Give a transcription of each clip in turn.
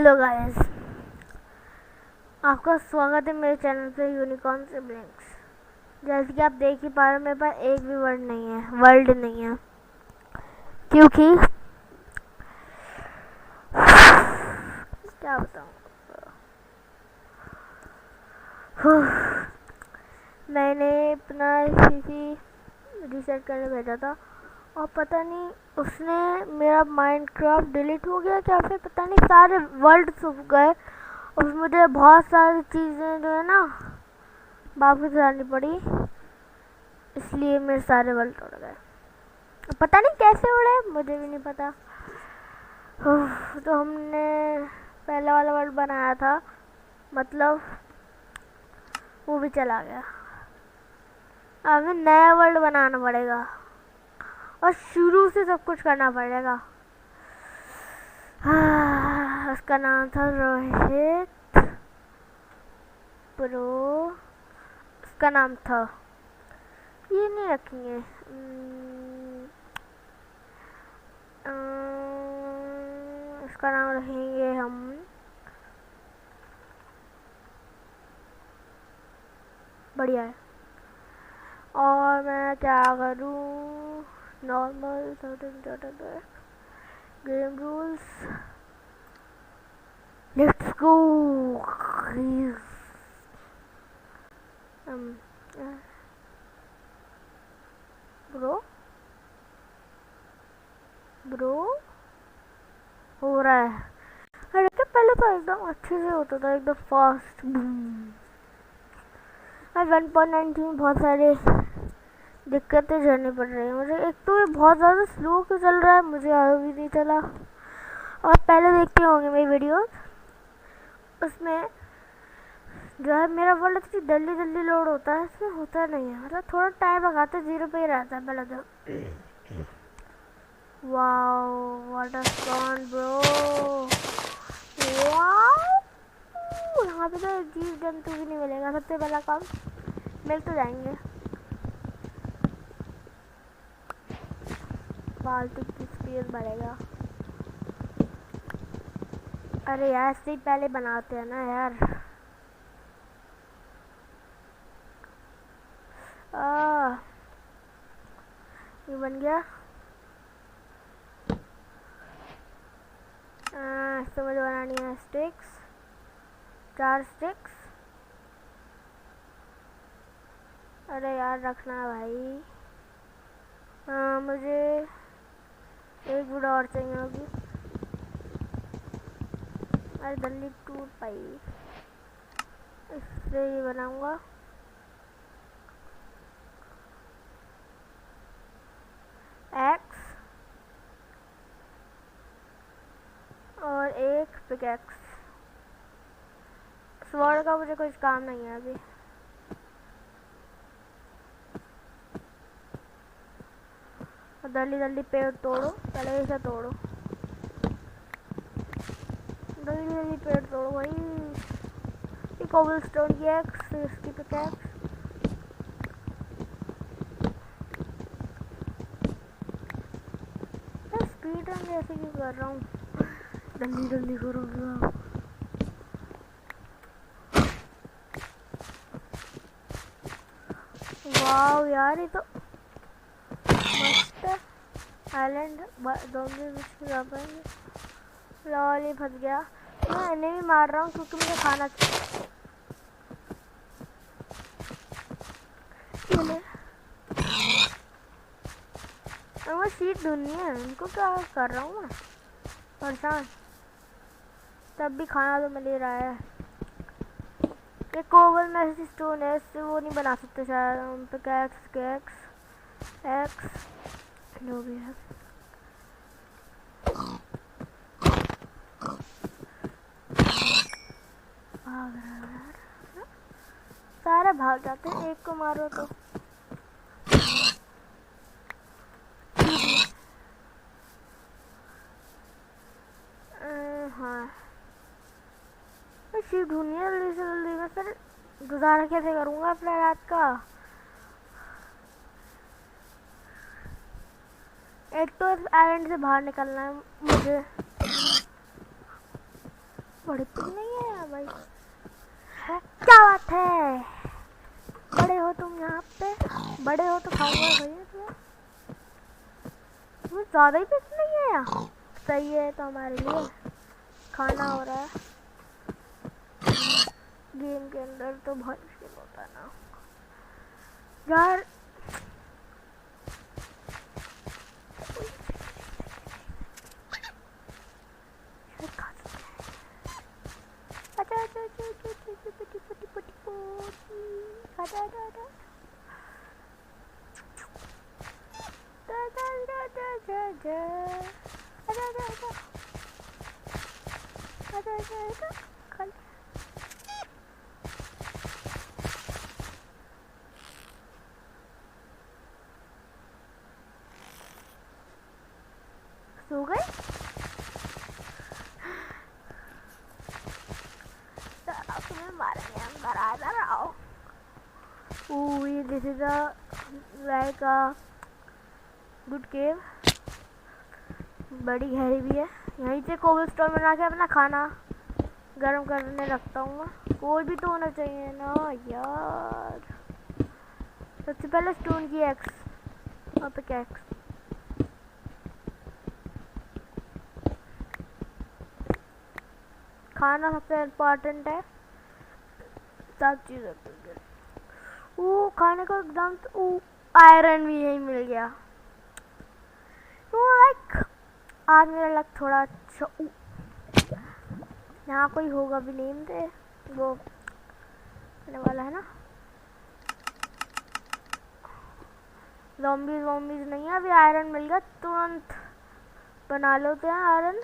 Hello guys, आपका स्वागत है मेरे चैनल पे यूनिकॉर्न सिबलिंग्स। जैसे कि आप देख ही पा रहे हो, मेरे पास एक भी वर्ड नहीं है क्योंकि क्या बताऊँ। मैंने अपना सीसी रीसेट करने भेजा था और पता नहीं उसने मेरा माइनक्राफ्ट डिलीट हो गया क्या, फिर पता नहीं सारे वर्ल्ड सूख गए और मुझे बहुत सारी चीज़ें जो है ना वापस लानी पड़ी, इसलिए मेरे सारे वर्ल्ड उड़ गए। पता नहीं कैसे उड़े, मुझे भी नहीं पता। तो हमने पहला वाला वर्ल्ड बनाया था, मतलब वो भी चला गया। अब हमें नया वर्ल्ड बनाना पड़ेगा और शुरू से सब कुछ करना पड़ेगा। उसका नाम था रोहित प्रो, उसका नाम था, ये नहीं रखेंगे, उसका नाम रखेंगे हम बढ़िया है। और मैं क्या करूँ, normal game rules, let's go. Bro हो रहा है। अरे क्या पहले तो एकदम अच्छे से होता था, एकदम फास्ट। 1.19 में बहुत सारे दिक्कतें झेलनी पड़ रही है मुझे। एक तो ये बहुत ज़्यादा स्लो क्यों चल रहा है, मुझे आया भी नहीं चला। और पहले देखते होंगे मेरी वीडियोस, उसमें जो है मेरा वर्ल्ड इतनी जल्दी लोड होता है, इसमें होता नहीं है। मतलब थोड़ा टाइम लगाते 0 पे ही रहता है पहले तो। Wow what a sound bro, wow. यहाँ पे तो जीव जंतु भी नहीं मिलेगा, सबसे पहला काम। मिल तो जाएंगे, फालतू की स्पेस बढ़ेगा। अरे यार ऐसे ही पहले बनाते हैं ना यार। ये बन गया। तो मुझे बनानी है स्टिक्स, 4 स्टिक्स। अरे यार रखना है भाई। मुझे एक वुड और चाहिए होगी। अरे दल्ली टूट पाई, इससे ये बनाऊंगा। एक्स और एक पिकैक्स। स्वॉर्ड का मुझे कुछ काम नहीं है अभी। जल्दी पेड़ तोड़ो, पहले इसे तोड़ो, जल्दी पेड़ तोड़ो भाई। ये कोबलस्टोन की एक्स, इसकी पिकैक्स। स्पीड रन जैसे क्यों कर रहा हूँ, जल्दी करो। वाव यार ये तो मस्त है। आइलैंड दोनों बीच जा पाएंगे। लॉल ही फंस गया। मैं इन्हें भी मार रहा हूँ क्योंकि मुझे खाना चाहिए। वो शीट ढूंढनी है, उनको क्या कर रहा हूँ मैं परेशान। तब भी खाना तो मिल ही रहा है। ये कोबल में ऐसी स्टोन है, इससे वो नहीं बना सकते शायद हम। पिकैक्स एक्स जो भी है। भाग रहा है, सारे भाग जाते हैं, एक को मारो तो। हाँ शीट ढूंढनी है जल्दी से जल्दी। मैं फिर गुजारा कैसे करूँगा अपना रात का। एक तो इस आइलैंड से बाहर निकलना है मुझे। बड़े पिक नहीं है भाई, क्या बात है, बड़े हो तुम यहाँ पे, बड़े हो तो खाऊंगा भैया तुम्हें, तुम्हें ज़्यादा ही पिक नहीं है यार। सही है, तो हमारे लिए खाना हो रहा है। गेम के अंदर तो बहुत मुश्किल होता है ना यार। सो गए? तुम्हें मारेंगे हम, घर आ जा रहा। ये this is like a good cave, बड़ी गहरी भी है। यहीं से कोबलस्टोन बना के अपना खाना गर्म करने रखता हूँ। कोई भी तो होना चाहिए ना यार। सबसे पहले स्टोन की एक्स और पिकैक्स। खाना सबसे इम्पोर्टेंट है, सब चीज़ होती है। वो खाने को एकदम तो आयरन भी यही मिल गया। तो लाइक आज मेरा लक थोड़ा अच्छा। यहाँ कोई होगा भी नहीं, दे वो आने वाला है ना। ज़ॉम्बीज़ नहीं है, अभी आयरन मिल गया, तुरंत बना लेते हैं आयरन।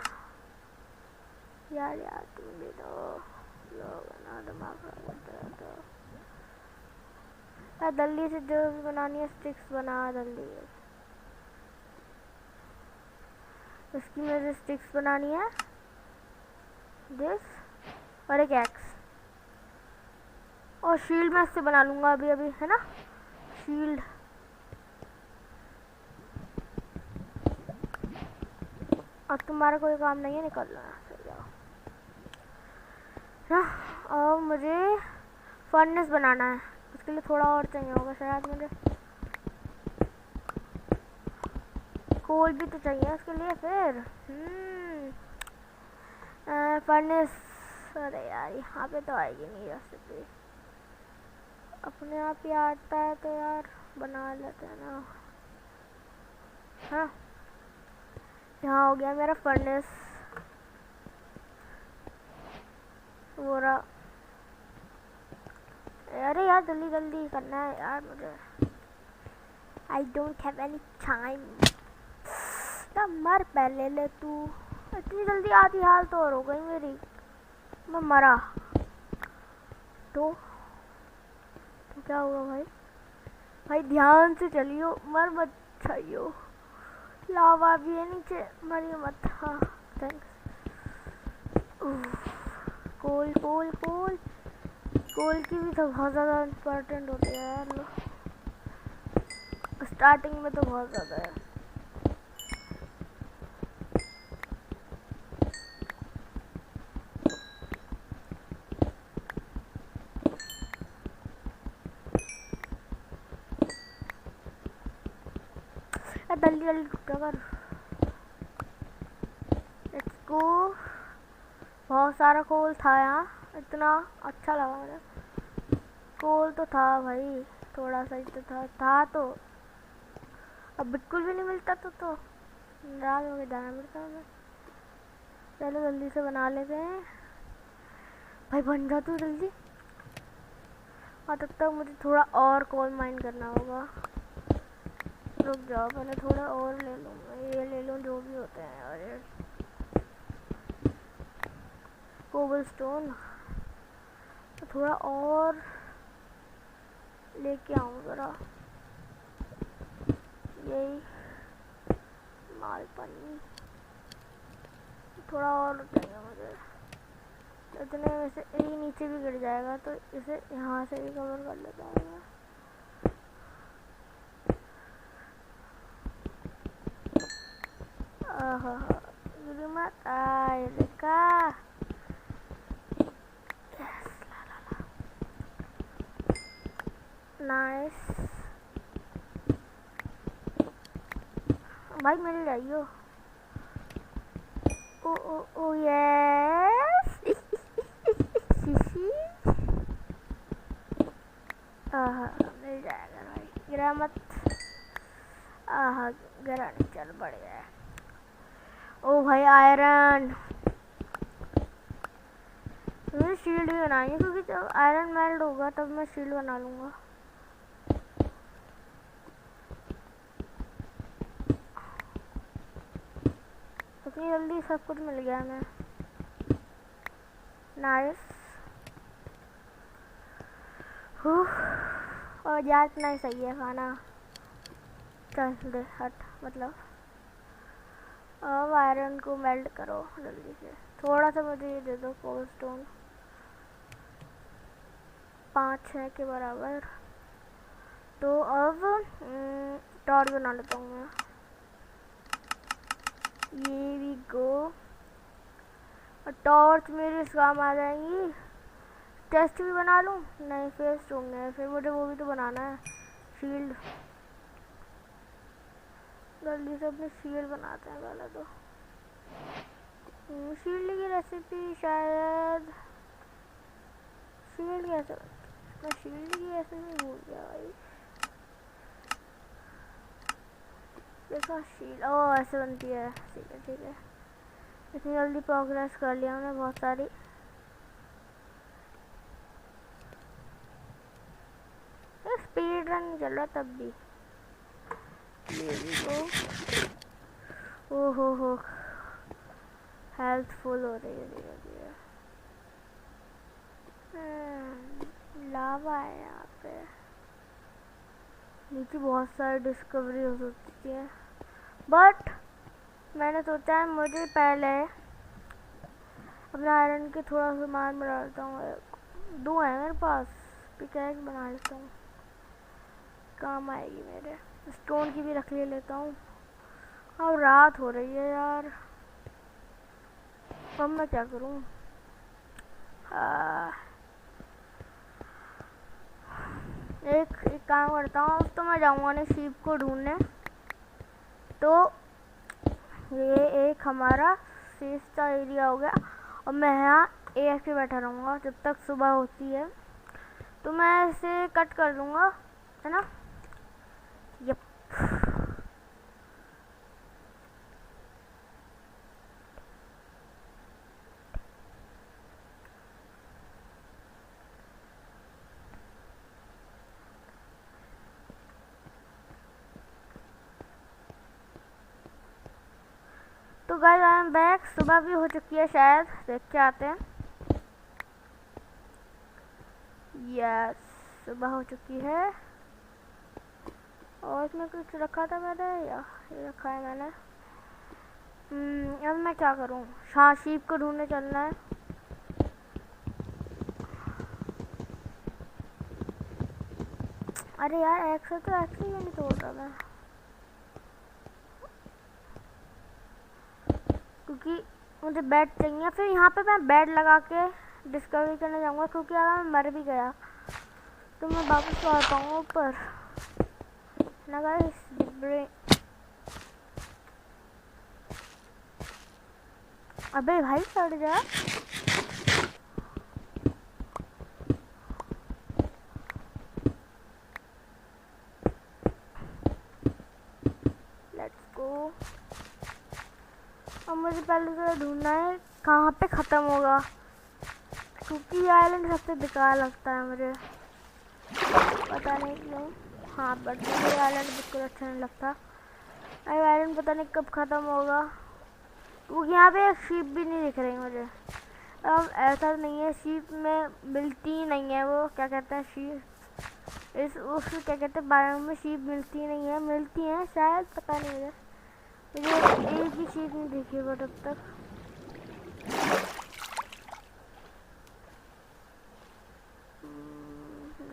यार तुम भी तो बना, दिमाग तो जल्दी से जो भी बनानी है स्टिक्स बना जल्दी। इसकी मुझे स्टिक्स बनानी है, दिस और एक एक्स, और शील्ड मैं इससे बना लूँगा अभी है ना। शील्ड अब तुम्हारा कोई काम नहीं है, निकल लो चल जाओ ना। और मुझे फर्नेस बनाना है, उसके लिए थोड़ा और चाहिए होगा शायद मुझे। कोल भी तो चाहिए उसके लिए फिर। फर्नेस, अरे यार यहाँ पे तो आएगी नहीं रेसिपी, अपने आप ही आता है तो यार बना लेते हैं ना। हाँ यहाँ हो गया मेरा फर्नेस वो रहा। अरे यार जल्दी जल्दी करना है यार मुझे, I don't have any time. मर पहले ले तू, इतनी जल्दी आधी हाल तो और हो गई मेरी, मैं मरा तो क्या हुआ भाई? भाई ध्यान से चलियो, मर मत चाहिए, लावा भी है नीचे, मरियो मत। हाँ थैंक्स। कोल कोल कोल कोल की भी तो बहुत ज़्यादा इम्पोर्टेंट होती है यार, स्टार्टिंग में तो बहुत ज़्यादा है। जल्दी जल्दी कर, लेट्स गो। बहुत सारा कोल था यहाँ, इतना अच्छा लगा मुझे। कोल तो था भाई, थोड़ा सा ही तो था तो अब बिल्कुल भी नहीं मिलता तो नाराज हो के जाना पड़ता है। चलो जल्दी से बना लेते हैं भाई, बन जा तू जल्दी। और तब तक मुझे थोड़ा और कोल माइन करना होगा। रुक जाओ, पहले थोड़ा और ले लूँ, ये ले लूँ जो भी होते हैं यार ये कोबलस्टोन, तो थोड़ा और लेके आऊँ ज़रा। यही माल पानी थोड़ा और चाहिए मुझे, इतने में से ये नीचे भी गिर जाएगा तो इसे यहाँ से भी कवर कर लेता हूँ। मत आए का नाइस भाई, मिल जाइयो। ओ ओ ओ यस आहा, मिल जाएगा भाई, गिरा मत। आहा, गिरा नहीं, चल बढ़िया है। ओ भाई आयरन, मुझे शील्ड भी बनानी है क्योंकि जब आयरन मेल्ट होगा तब मैं शील्ड बना लूँगा। इतनी जल्दी सब कुछ मिल गया हमें, नाइस। और यार इतना ही सही है खाना, चल दे हट, मतलब अब आयरन को मेल्ट करो जल्दी से। थोड़ा सा मुझे ये दे दो कोल स्टोन, 5-6 के बराबर। तो अब टॉर्च बना लेता हूँ मैं, ये भी गो। और टॉर्च मेरे काम आ जाएंगी। टेस्ट भी बना लूँ, नहीं फेस्ट होंगे, फिर मुझे वो भी तो बनाना है, शील्ड। जल्दी से अपनी शील्ड बनाते हैं पहले तो। शील्ड की रेसिपी शायद, शील्ड कैसे, मैं शील्ड की रेसिपी भूल गया भाई। देखो शील्ड, ओ ऐसे बनती है, ठीक है ठीक है। इतनी जल्दी प्रोग्रेस कर लिया हमने बहुत सारी। स्पीड रन चल रहा तब भी, ये भी को। ओहो हो, हेल्थ फुल हो रही है धीरे धीरे। लावा है यहाँ पे, नीचे बहुत सारी डिस्कवरी हो सकती है, बट मैंने सोचा है मुझे पहले अपना आयरन के थोड़ा सामान बना लेता हूँ। 2 है मेरे पास, पिकैक्स बना लेता हूँ, काम आएगी मेरे। स्टोन की भी रख लेता हूँ। अब रात हो रही है यार, अब मैं क्या करूँ। एक काम करता हूँ, तो मैं जाऊँगा ना शीप को ढूंढने। तो ये एक हमारा सेफ का एरिया हो गया, और मैं यहाँ ऐसे बैठा रहूँगा जब तक सुबह होती है। तो मैं इसे कट कर दूँगा, है ना। यप, तो गाइस आई एम बैक। सुबह भी हो चुकी है शायद, देख के आते हैं। यस, सुबह हो चुकी है। और इसमें कुछ रखा था मैंने, या ये रखा है मैंने। अब मैं क्या करूँ। हाँ, शीप को ढूंढने चलना है। अरे यार एक्स तो एक्स ही नहीं तोड़ रहा मैं, क्योंकि मुझे बेड चाहिए। फिर यहाँ पे मैं बेड लगा के डिस्कवरी करने जाऊँगा, क्योंकि अगर मैं मर भी गया तो मैं वापस तो आ पाऊँगा ऊपर ना गाइस। अबे भाई चढ़ जा। Let's go. अब मुझे पहले तो ढूंढना है कहाँ पे ख़त्म होगा, क्योंकि आइलैंड सबसे बेकार लगता है मुझे, पता नहीं क्यों। हाँ बट मुझे आइलैंड बिल्कुल अच्छा नहीं लगता। आइलैंड पता नहीं कब ख़त्म होगा, क्योंकि यहाँ पे एक शीप भी नहीं दिख रही मुझे। अब ऐसा नहीं है, शीप में मिलती ही नहीं है, वो क्या कहते हैं शीप, उसको क्या कहते हैं, बायोम में शीप मिलती नहीं है, मिलती हैं शायद, पता नहीं मुझे एक भी शीप नहीं दिखी बट अब तक।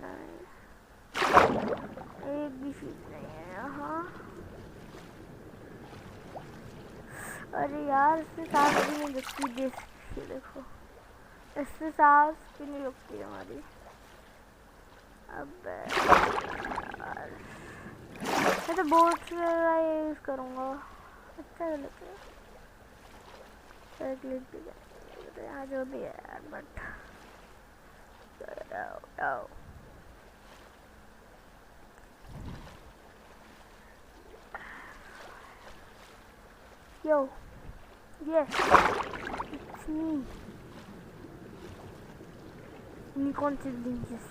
नहीं, एक भी शीप नहीं है यहाँ। अरे यार इससे सांस भी नहीं लगती, देखो इससे सांस भी नहीं लगती हमारी। अब मैं तो बोट से यूज़ करूँगा। अच्छा लगता है क्लिक भी तो यहाँ जो भी है यार, बट यो ये it's me inconvenience।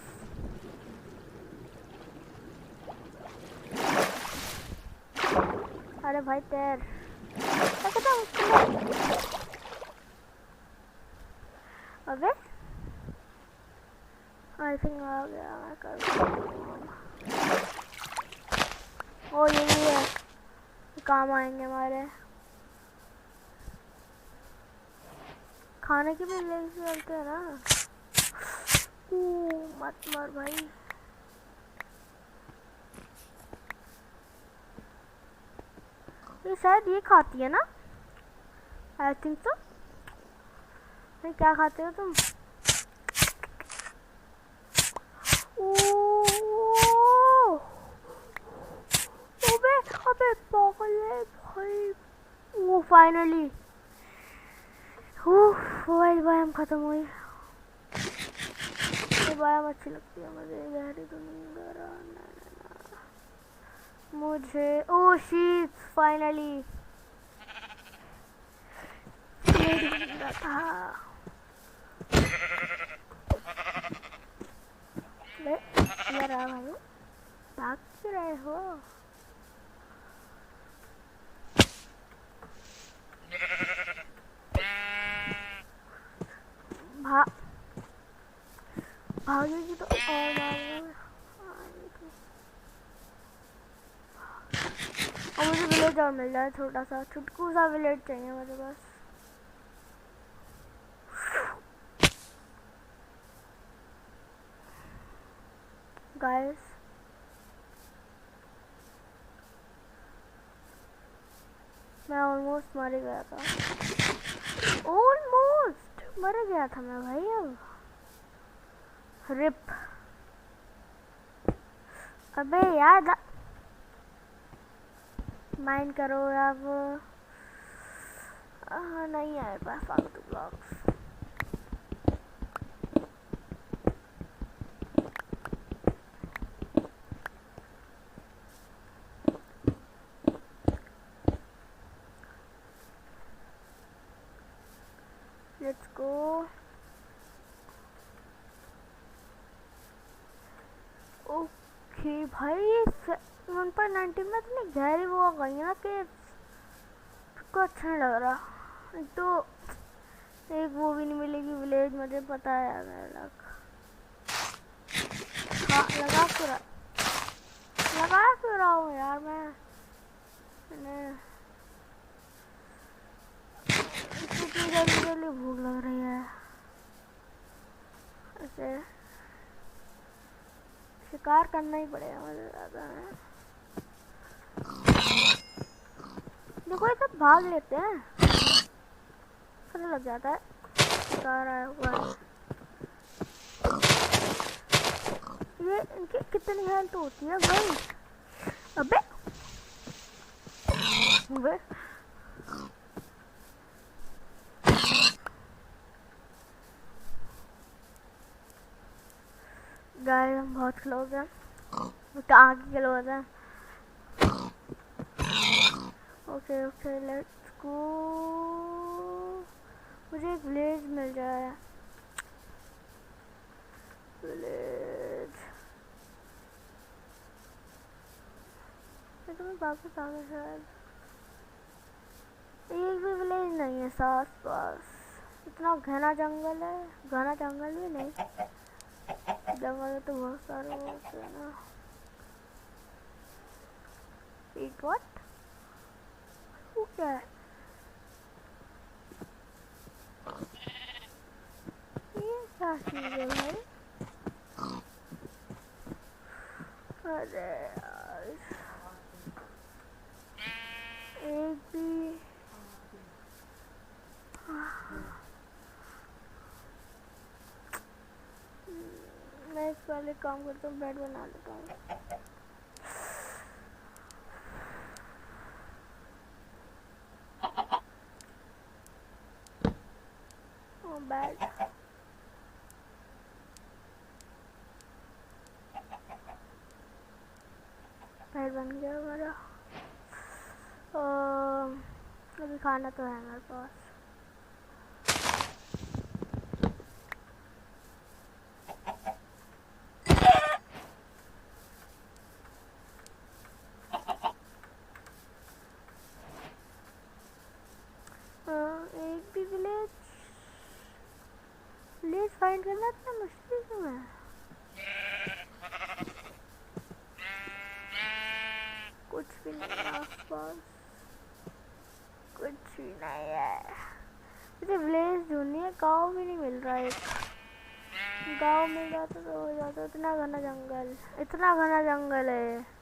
अरे भाई तैर अबे आई थिंक आ गया मैं कर। ओ ये है, काम आएंगे हमारे। खाने की भी लेके चलते हैं ना। मत मार भाई। ये शायद ये खाती है ना, आई थिंक तो। नहीं क्या खाते हो तुम? अबे अबे पागल है भाई। वो फाइनली मोबाइल बायम खत्म हुई। ये बायम अच्छी लगती है मुझे, गहरी तो नहीं गहरा मुझे। ओ शीट फाइनली था। यार भाई भाग क्यों रहे हो? भागेगी तो और मारेगा। और मुझे विलेज और मिल जाए, छोटा सा छुटकू सा विलेज चाहिए मुझे बस। गाइस मैं ऑलमोस्ट मर गया था, ऑलमोस्ट मर गया था मैं भाई। अब रिप। अबे यार माइंड करो अब। नहीं आए पास फालतू ब्लॉक्स। Let's go. ओके भाई 1.90 में इतनी गहरी वो आ गई है ना कि को अच्छा नहीं लग रहा। तो एक वो भी नहीं मिलेगी विलेज, मुझे पता है यार। लगा क्यों रहा हूँ यार मैंने इतनी जल्दी भूख लग रही है। ऐसे शिकार करना ही पड़ेगा मुझे ज़्यादा है। देखो ये सब भाग लेते हैं, पता लग जाता है शिकार आया हुआ है। ये इनकी कितनी हेल्थ होती है भाई? अबे गाइस हम बहुत क्लोज हैं, आगे क्लोज हैं। Okay let's go. मुझे एक विलेज मिल जाए। विलेज तो मैं वापस आ गया शायद। एक भी विलेज नहीं है आस पास। इतना घना जंगल है, घना जंगल भी नहीं, जंगल तो बहुत सारे होते हैं ना। एक व्हाट वो क्या है? ये क्या चीज़ है भाई? अरे यार एक भी मैं पहले काम करता हूँ, बेड बना लेता हूँ। बेड बेड बन गया हमारा। अभी खाना तो है हमारे पास। एक भी विलेज फाइंड करना इतना मुश्किल क्यों है? कुछ भी नहीं है आसपास, कुछ भी नहीं है। मुझे विलेज ढूंढनी है, गाँव भी नहीं मिल रहा है। एक गाँव मिल जाता तो हो जाता। इतना घना जंगल, इतना घना जंगल है।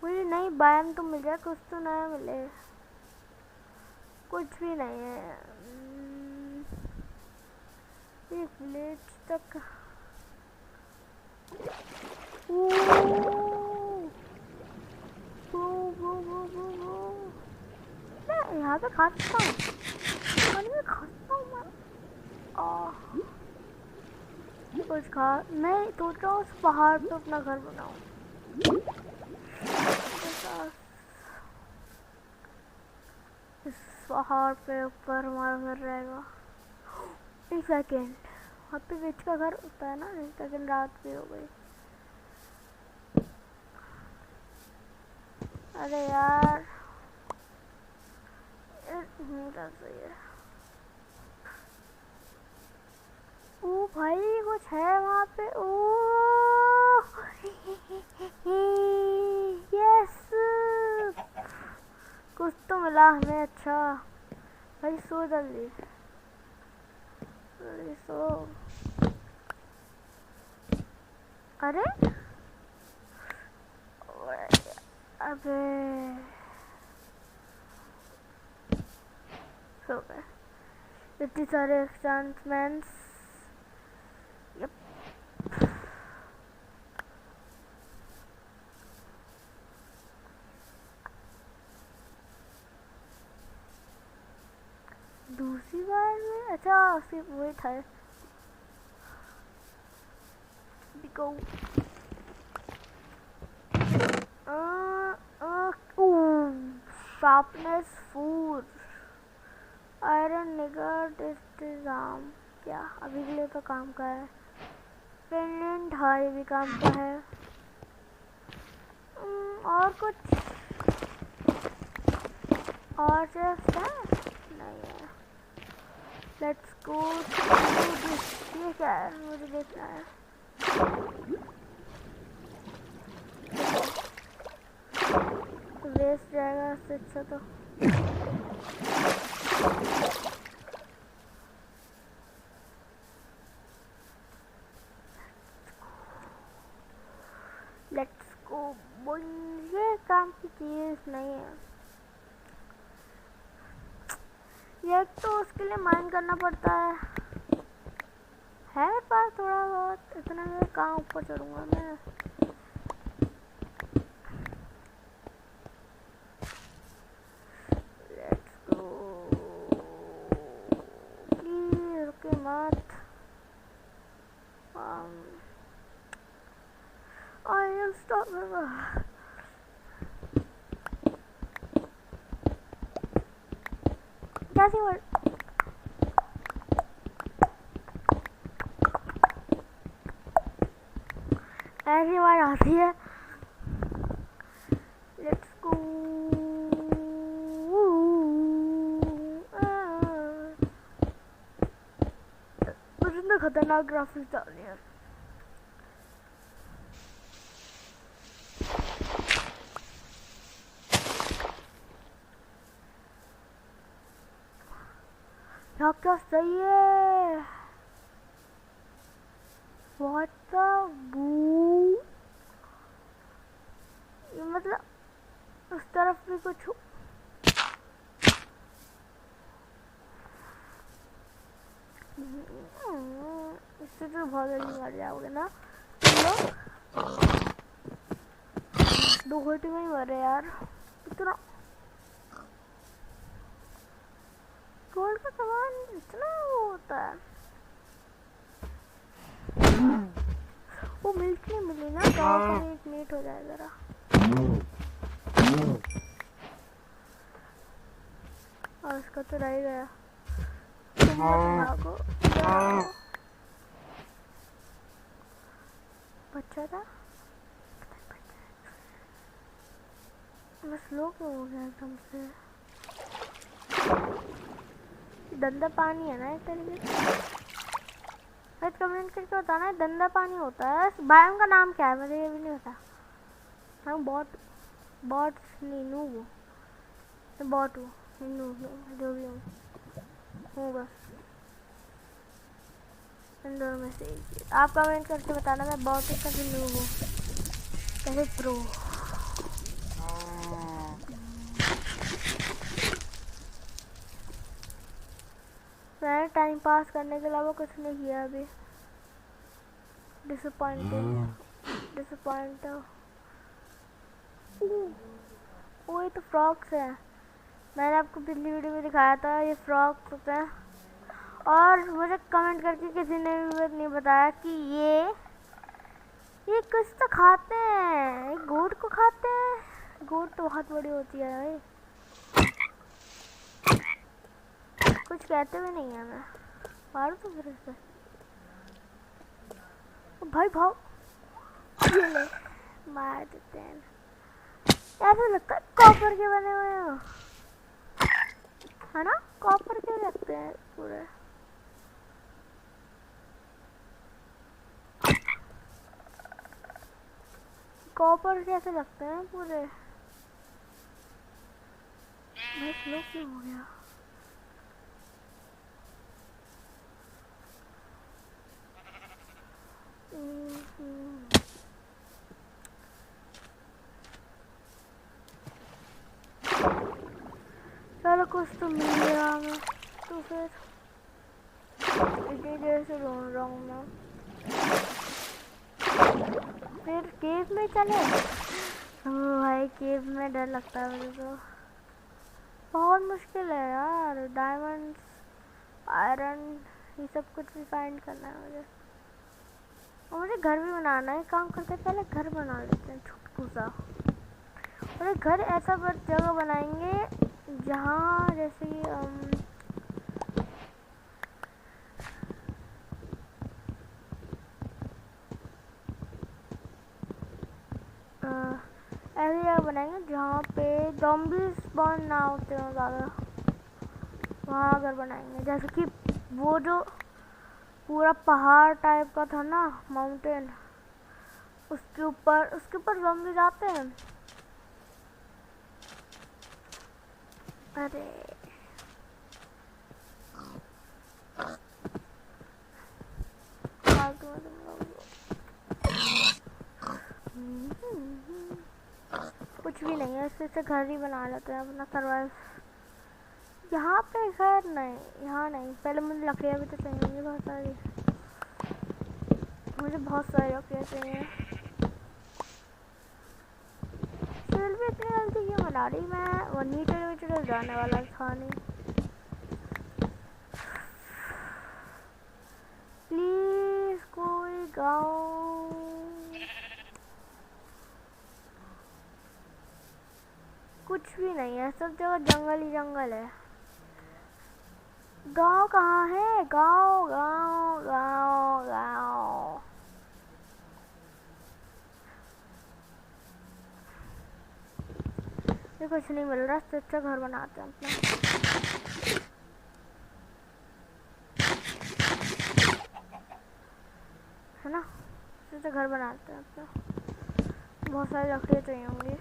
मुझे नई बायम तो मिल जाए, कुछ तो नया मिले। कुछ भी नहीं है। एक विलेज तक यहाँ पे खा सकता हूँ, खाता हूँ मैं। कुछ खा, मैं सोच रहा हूँ उस पहाड़ पे अपना घर बनाऊँ। इस पहाड़ पे ऊपर हमारा घर रहेगा। एक सेकेंड, वहाँ पे बीच का घर होता है ना। एक सेकेंड, रात भी हो गई। अरे यार, सही है। ओ भाई, कुछ है वहाँ पे। ओ यस, कुछ तो मिला हमें। अच्छा भाई, सो जल्दी सो। अरे अबे, सो गए। इतने सारे एन्चांटमेंट्स। यप, दूसरी बार में। अच्छा, सिर्फ वही था। बिको शार्पनेस 4, आयरन निगर्ड इंतजाम। क्या अभी के लिए तो काम का है। पेंडेंट, हाँ ये भी काम का है। और कुछ और चेस्ट है? नहीं है। Let's go. ये क्या है, मुझे देखना है। वेस्ट जाएगा इससे अच्छा तो। Let's go. ये काम की चीज नहीं है ये, तो उसके लिए माइन करना पड़ता है मेरे पास थोड़ा बहुत। इतना मैं कहाँ ऊपर चढ़ूंगा मैं। लेट्स गो, प्लीज रुके मत। I will stop. कैसी वर्ड ऐसी बार आती है। Let's go. मुझे खतरनाक ग्राफिक्स डालनी है। यहाँ क्या सही है। व्हाट द बू, मतलब उस तरफ भी कुछ इससे तो बहुत जल्दी मर जाओगे ना तुम लोग। 2 घंटे में ही मरे यार। इतना गोल्ड का सामान इतना वो होता है। वो मिल्क नहीं मिली ना, तो एक मीट हो जाए जरा। और उसका तो रह गया। तुम भागो, बच्चा था मैं स्लो क्यों हो गया एकदम से। गंदा पानी है ना एक तरीके से। कमेंट करके बताना गंदा पानी होता है। बायोम का नाम क्या है मुझे ये भी नहीं पता। हम बॉट नीनू बॉट हूँ नीनू जो भी हूँ बस इन दोनों में से एक। आप कमेंट करके बताना मैं बॉट का नीनू हूँ कैसे प्रो। मैंने टाइम पास करने के अलावा कुछ नहीं किया अभी। डिसअपॉइंट वो ये तो फ्रॉक्स है। मैंने आपको पिछली वीडियो में दिखाया था ये फ्रॉक्स होते हैं। और मुझे कमेंट करके किसी ने भी नहीं बताया कि ये कुछ तो खाते हैं। गोट को खाते हैं। गोट तो बहुत बड़ी होती है भाई। कुछ कहते भी नहीं है। मैं मारू तो फिर इससे भाई भाव ये ले मार देते हैं। ऐसा लगता है कॉपर के बने हुए हो है ना। कॉपर के लगते हैं पूरे। कॉपर कैसे लगते हैं पूरे। मैं स्लो क्यों हो गया। चलो कुछ तो मिल गया हमें तो फिर इतनी देर से ढूंढ रहा हूँ मैं। फिर केव में चले। भाई केव में डर लगता है मुझे तो। बहुत मुश्किल है यार। डायमंड्स आयरन ये सब कुछ भी फाइंड करना है मुझे। और मुझे घर भी बनाना है। काम करते पहले घर बना लेते हैं छुटकू सा। और घर ऐसा जगह बनाएंगे जहाँ जैसे ऐसी जगह बनाएंगे जहाँ पे ज़ॉम्बीज़ स्पॉन ना होते हो ज़्यादा। वहाँ घर बनाएंगे। जैसे कि वो जो पूरा पहाड़ टाइप का था ना माउंटेन उसके ऊपर ज़ॉम्बीज़ आते हैं। अरे कुछ भी नहीं है। इससे घर ही बना लेते हैं अपना सर्वाइव। यहाँ पे घर नहीं, यहाँ नहीं। पहले मुझे लकड़ियाँ भी तो चाहिए बहुत सारी। मुझे बहुत सारी लकड़ियाँ चाहिए। फिर भी इतनी जल्दी क्यों बना रही। मैं 1 मीटर जाने वाला था नहीं। प्लीज कोई गाँव कुछ भी नहीं है। सब जगह जंगल ही जंगल है। गांव कहाँ है। गांव गांव गांव गांव ये कुछ नहीं मिल रहा। इससे अच्छा घर बनाते हैं अपना। है ना। इससे अच्छा घर बनाते हैं अपना। बहुत सारी लकड़ियाँ चाहिए होंगी।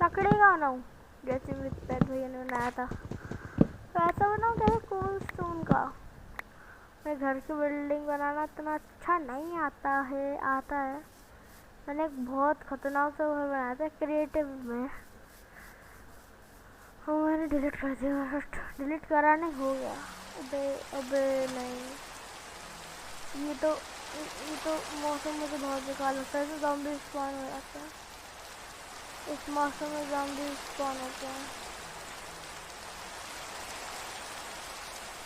लकड़ी का बनाऊँ जैसे मेरे पैर भैया ने बनाया था। तो ऐसा बनाऊँ जैसे कोल स्टोन का। मैं घर की बिल्डिंग बनाना इतना अच्छा नहीं आता है। मैंने एक बहुत खतरनाक सा घर बनाया था क्रिएटिव में, वो मैंने डिलीट कर दिया। डिलीट करा नहीं, हो गया। अबे अबे नहीं, ये तो मौसम मुझे बहुत बेकार लगता है। तो ज़ॉम्बी स्पॉन हो जाता है इस मौसम में, ज़ॉम्बी स्पॉन होते हैं।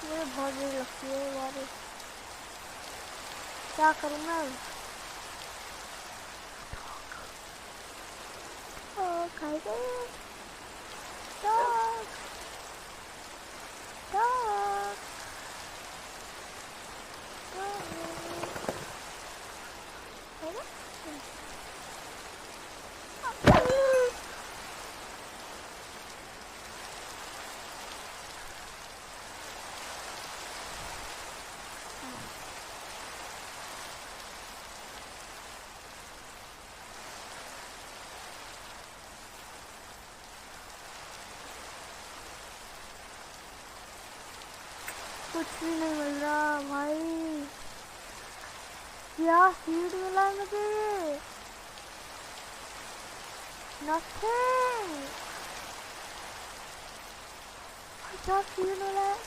मुझे बहुत बुरी लगती है बारिश। क्या करूँ मैं? खाई गई डॉग। कुछ भी नहीं मिल रहा भाई। क्या सीड मिला है मुझे? नथिंग। क्या सीड मिला है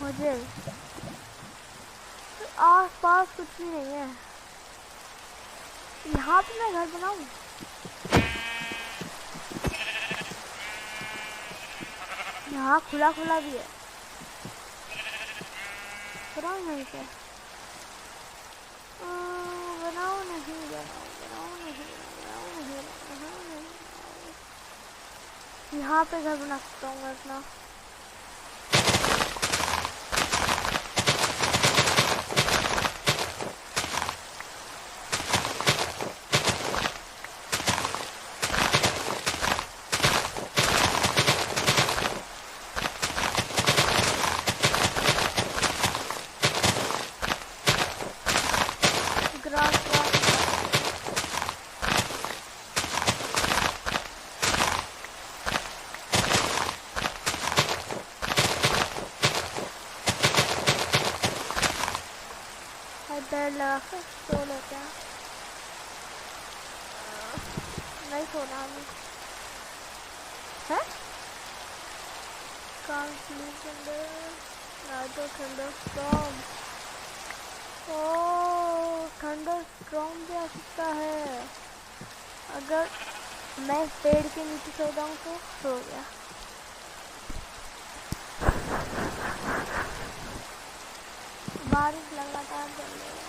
मुझे? तो आस पास कुछ भी नहीं है। यहाँ पे मैं घर बनाऊं? यहाँ खुला खुला भी है। बनाओ नहीं क्या? बनाओ नहीं, यहाँ पे घर बना सकता हूँ मैं अपना। बेड लगा कर सो लेते हैं। नहीं सोना हमें है। Can't sleep in the night of thunderstorm। Oh, thunderstorm भी आ सकता है। अगर मैं पेड़ के नीचे सो जाऊँ तो सो गया। बारिश लगातार चल रही है।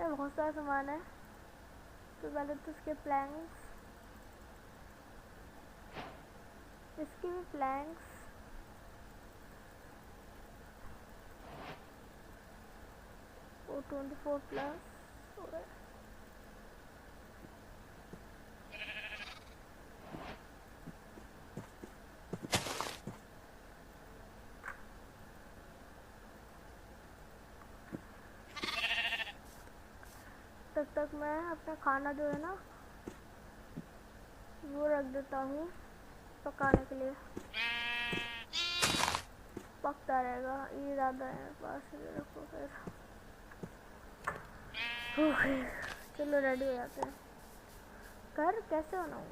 बहुत सारा सामान है, तो पहले तो इसके प्लैंक्स, इसकी भी प्लैंक्स, वो 24 प्लस तब तक मैं अपना खाना जो है ना वो रख देता हूँ पकाने के लिए। पकता रहेगा, ये ज़्यादा है पास में रखो फिर। चलो रेडी हो जाते हैं। घर कैसे बनाऊँ?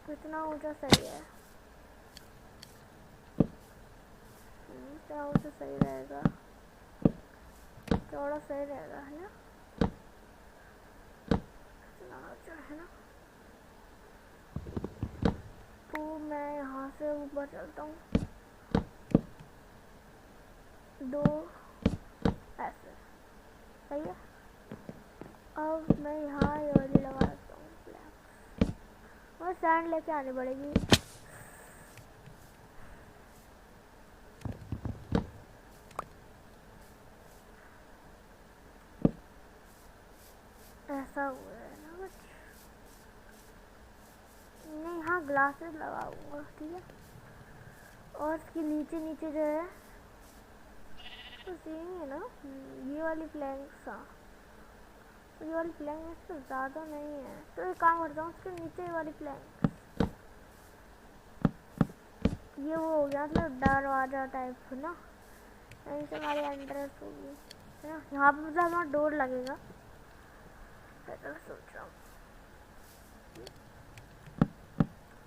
कितना ऊंचा सही है? क्या ऊंचा सही रहेगा? चौड़ा सही रहेगा है ना? कितना ऊंचा है ना? तो मैं यहाँ से ऊपर चलता हूँ, 2 ऐसे सही है। अब मैं यहाँ ये वाली लगा देता हूँ ब्लैक, और सैंड लेके आनी पड़ेगी। ऐसा हुआ है ना कुछ? नहीं, यहाँ ग्लासेस लगाऊंगा, ठीक है। और इसके नीचे नीचे जो है तो सेम ही है ना। ये वाली फ्लैंक्स, हाँ ये वाली फ्लैंक तो ज़्यादा नहीं है, तो एक काम करता हूँ उसके नीचे वाली फ्लैंक, ये वो हो गया मतलब दरवाजा टाइप ना, यहीं से हमारी एंट्रेंस होगी है ना। यहाँ पे मतलब हमारा डोर लगेगा, तो सोच रहा हूँ।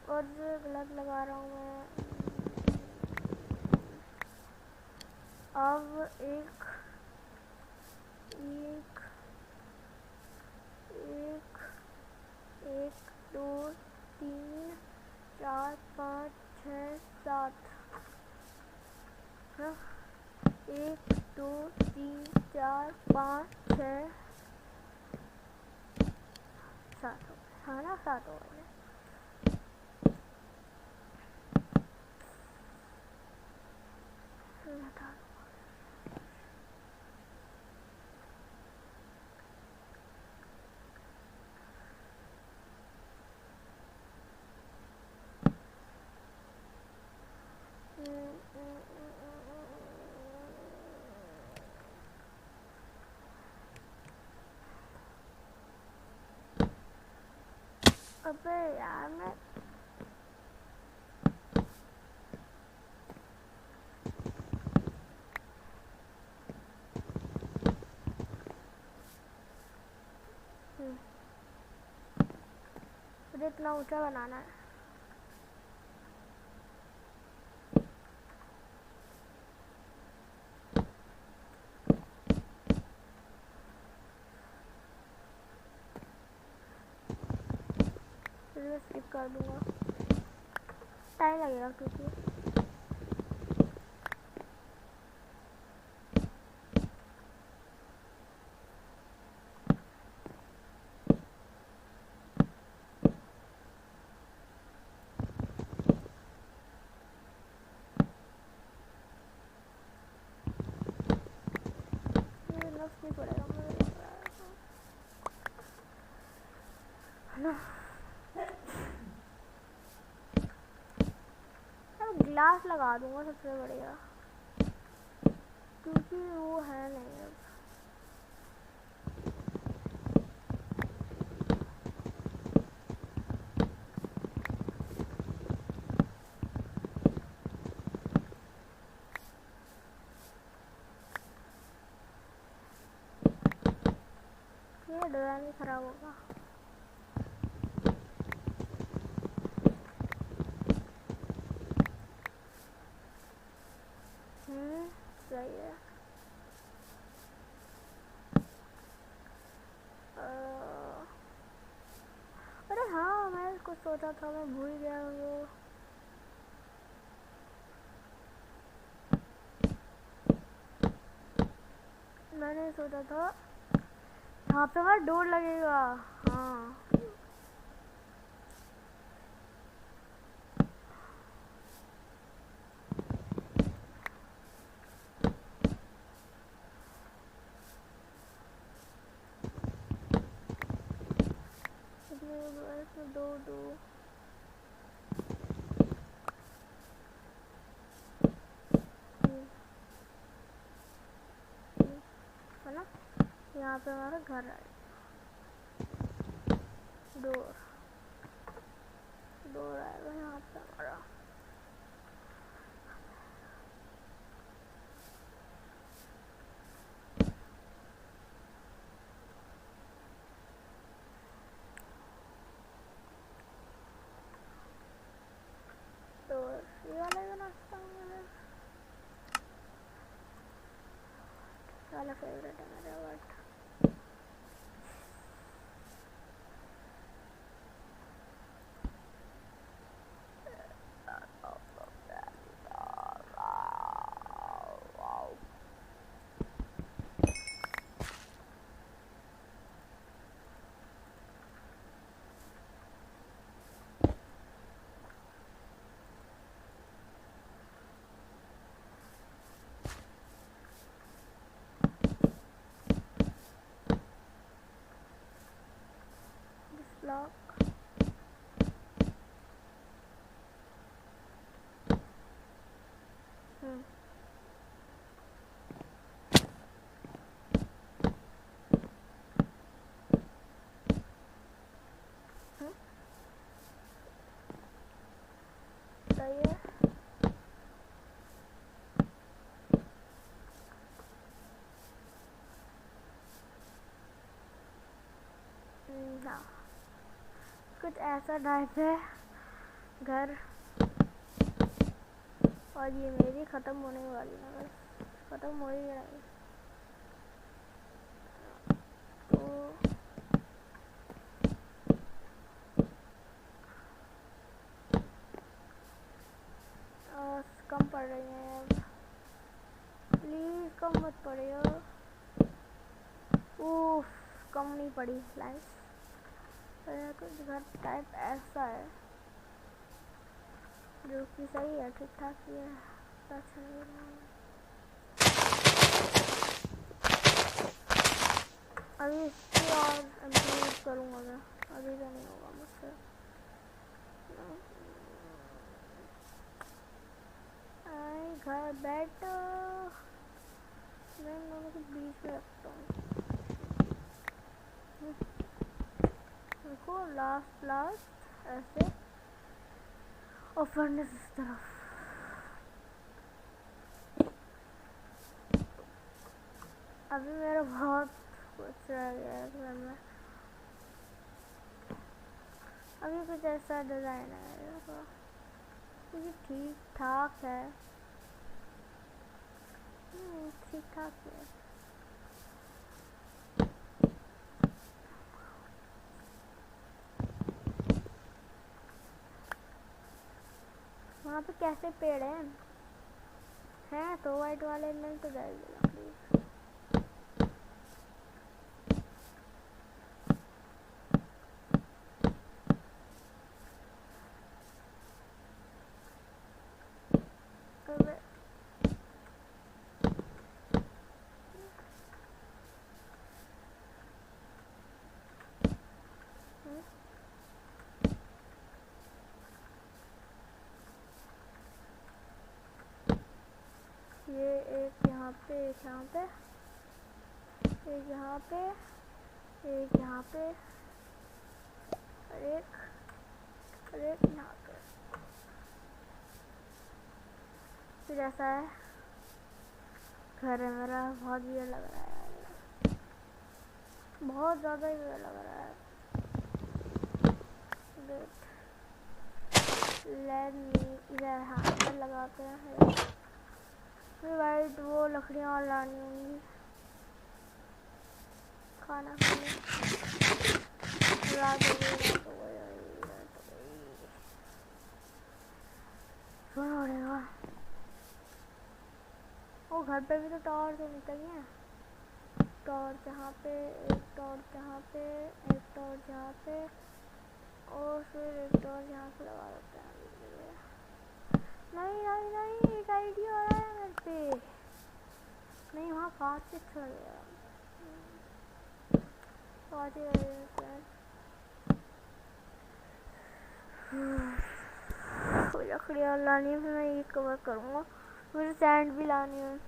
और जो गलत लगा रहा हूँ मैं। अब एक एक एक एक 2 3 4 5 6 7 है। 1 2 3 4 5 6 7 हो गए, हाँ ना 7 हो गए। अबे यार मैं मुझे इतना ऊंचा बनाना है। फिर मैं स्किप कर दूंगा, टाइम लगेगा क्योंकि नहीं पड़ेगा मुझे है ना। ग्लास लगा दूंगा सबसे बढ़िया, क्योंकि वो है नहीं अब। ये डिजाइन भी खराब होगा। सही है। अरे हाँ मैं कुछ सोचा था, मैं भूल गया वो। मैंने सोचा था यहाँ पे हमारा डोर लगेगा। हाँ इसमें दो है ना। यहाँ पे हमारा घर है, डोर आएगा यहाँ पे हमारा। तो ये वाला जो नाश्ता वाला फेवरेट है मेरा, बट कुछ ऐसा टाइप है घर। और ये मेरी ख़त्म होने वाली है, बस ख़त्म हो ही रही। तो कम पड़ रही है अब, प्लीज़ कम मत पड़ियो। उफ, कम नहीं पड़ी लाइफ। कुछ घर टाइप ऐसा है जो कि सही है, ठीक ठाक ही है, अच्छा नहीं है। अभी इसकी और इम्प्रूव करूँगा मैं, अभी तो नहीं होगा मुझसे। घर बेड मैं दोनों के बीच में रखता हूँ। देखो लास्ट ऐसे, और फर्नेस इस तरफ। अभी मेरा बहुत कुछ रह गया है घर में। अभी कुछ ऐसा डिज़ाइन है क्योंकि ठीक ठाक है, ठीक ठाक है। वहाँ पे कैसे पेड़ हैं तो वाइट वाले मिल तो जाएगी लकड़ी। ये एक यहाँ पे, एक यहाँ पे, एक यहाँ पे, एक यहाँ पे, और एक यहाँ पे। फिर ऐसा है घर है मेरा। बहुत बढ़िया लग रहा है यार, बहुत ज़्यादा ही बढ़िया लग रहा है। लेट मी इधर हाथ में लगाते हैं। वाइट वो लकड़ियाँ और लानी होंगी खाना खाने। रात हो गई, सोना पड़ेगा। वो घर पे भी तो टॉर्च होनी चाहिए। टॉर्च यहाँ पे, एक टॉर्च यहाँ पे, एक टॉर्च यहाँ पे, और फिर एक टॉर्च यहाँ पे लगा देते हैं। नहीं नहीं नहीं, एक आइडिया आ रहा है मेरे पे। नहीं, वहाँ कांच से छोड़ गया, कांच ही लकड़ियाँ लानी है। फिर मैं ये कवर करूँगा। मुझे सैंड भी लानी है।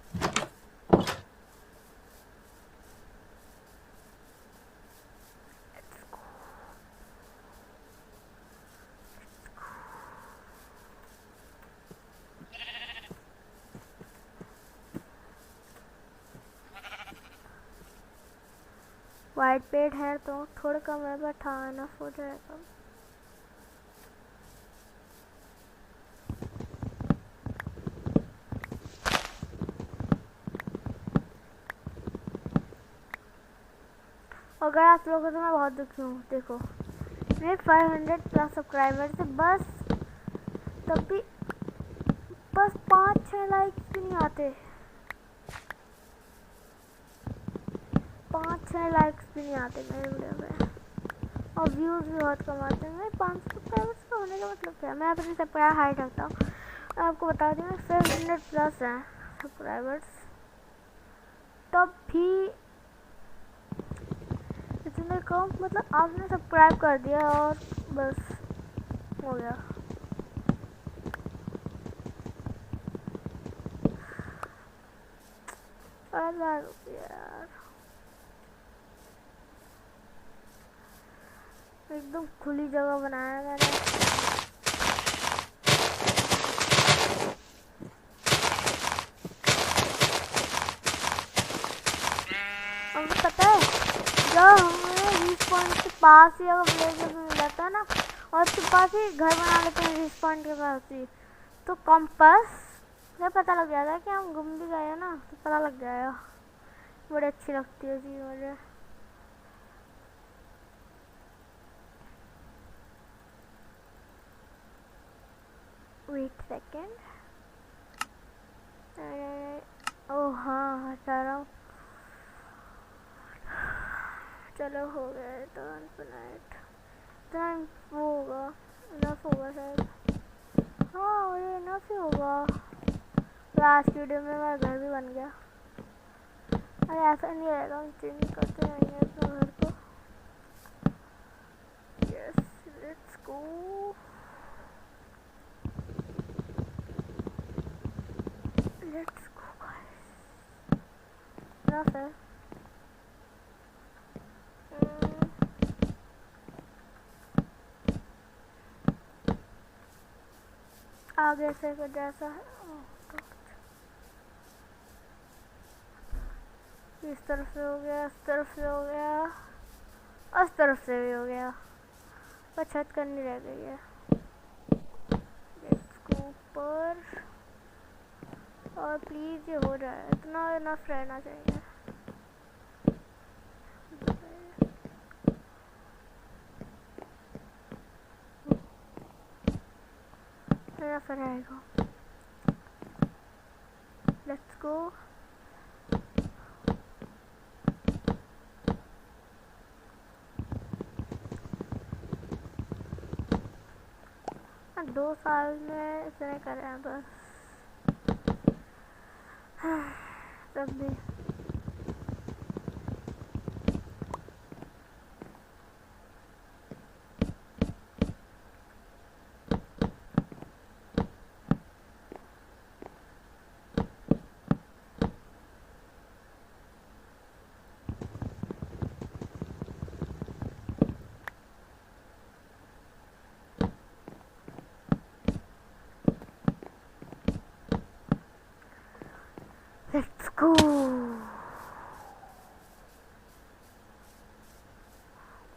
वाइट पेड़ है तो थोड़ा कम है, बट हाँ इनफ हो जाएगा। अगर आप लोगों को तो मैं बहुत दुखी हूँ। देखो मेरे 500+ सब्सक्राइबर्स है, बस तब भी बस 5-6 लाइक्स भी नहीं आते। 5-6 लाइक्स भी नहीं आते मेरे वीडियो पे, और व्यूज़ भी बहुत कम आते हैं। मेरे 500 सब्सक्राइबर्स का होने का मतलब क्या है? मैं अपनी सब्सक्राइब हाइट रखता हूँ। आपको बता दूँ 500+ हैं सब्सक्राइबर्स, तब भी इतने कम। मतलब आपने सब्सक्राइब कर दिया और बस हो गया। यार एकदम खुली जगह बनाया मैंने। आपको पता है जब हमें 20 पॉइंट के पास ही अगर विलेजर में मिल जाता है ना, और उसके पास ही घर बना लेते हैं रिस्पॉन्ड के पास ही। तो कंपास मुझे पता लग जाएगा कि हम घूम भी गए हैं ना, तो पता लग जाएगा। बड़ी अच्छी लगती है चीज़ मुझे। Wait second. ओह हाँ, हटा रहा हूँ। चलो हो गया तो इन्फिनाइट। इतना वो होगा, इनफ होगा शायद। हाँ ये इनफ ही होगा। लास्ट वीडियो में मेरा घर भी बन गया। अरे ऐसा नहीं रहेगा, हम चेंज करते रहेंगे अपने घर को। Yes let's go. Let's go guys. Enough है। आगे से कुछ जैसा है। इस तरफ से हो गया, इस तरफ से हो गया, उस तरफ से भी हो गया। पर छत करनी रह गई है। इसको ऊपर और प्लीज ये हो जाए, इतना इनफ रहना चाहिए। इनफ रहेगा। Let's go. हाँ 2 साल में इतने करे हैं बस। तब भी लेट्स गो।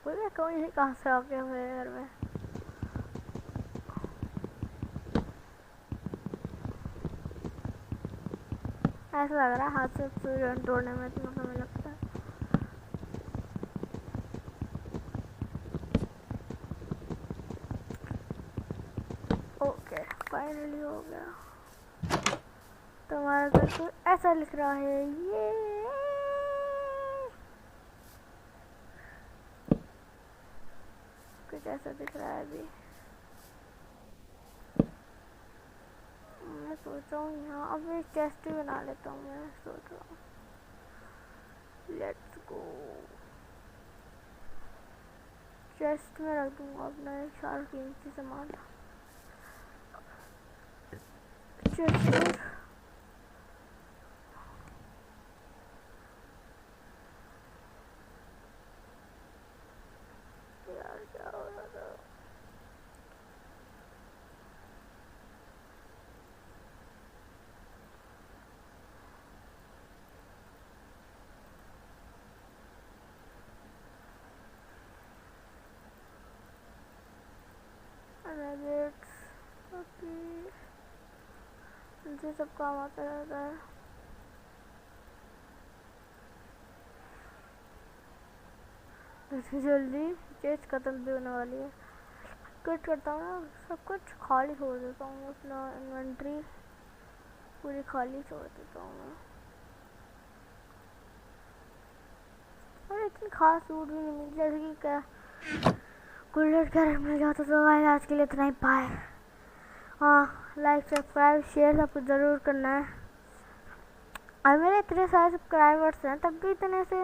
मुझे कोई कहाँ से आ गया मेरे घर में। ऐसा लग रहा है हाथ से सूरज तोड़ने में इतना समय लगता है। ओके फाइनली हो गया। तुम्हारा घर को ऐसा लिख रहा है ये। कुछ ऐसा दिख रहा है अभी। मैं सोच रहा हूँ यहाँ अब एक चेस्ट बना लेता हूँ। मैं सोच रहा हूँ लेट्स गो। चेस्ट में रख दूँगा अपना एक सारा कीमती सामान। चेस्ट यार क्या हो रहा था। इनसे सब काम आता रहता है। जल्दी चेस्ट खत्म भी होने वाली है। कट करता हूँ ना, सब कुछ खाली छोड़ देता हूँ। अपना इन्वेंट्री पूरी खाली छोड़ देता हूँ मैं। और इतनी खास लूट भी नहीं मिलती, जैसे कि क्या गोल्डन कैरेट मिल जाता। तो आज के लिए इतना ही। बाय। हाँ लाइक सब्सक्राइब शेयर सब कुछ ज़रूर करना है। और मेरे इतने सारे सब्सक्राइबर्स हैं तब भी इतने से।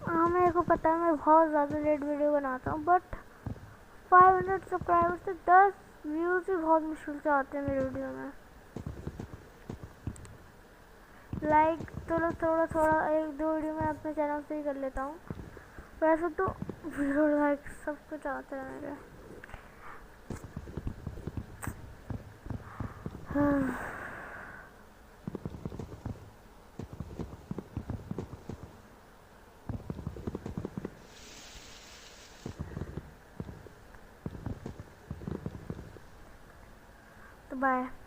हाँ मेरे को पता है मैं बहुत ज़्यादा लेट वीडियो बनाता हूँ, बट 500 सब्सक्राइबर्स से 10 व्यूज़ भी बहुत मुश्किल से आते हैं मेरे वीडियो में। लाइक तो थोड़ा थोड़ा 1-2 वीडियो में अपने चैनल से ही कर लेता हूँ। वैसे तो 0 लाइक सब कुछ आता है मेरे। बाय।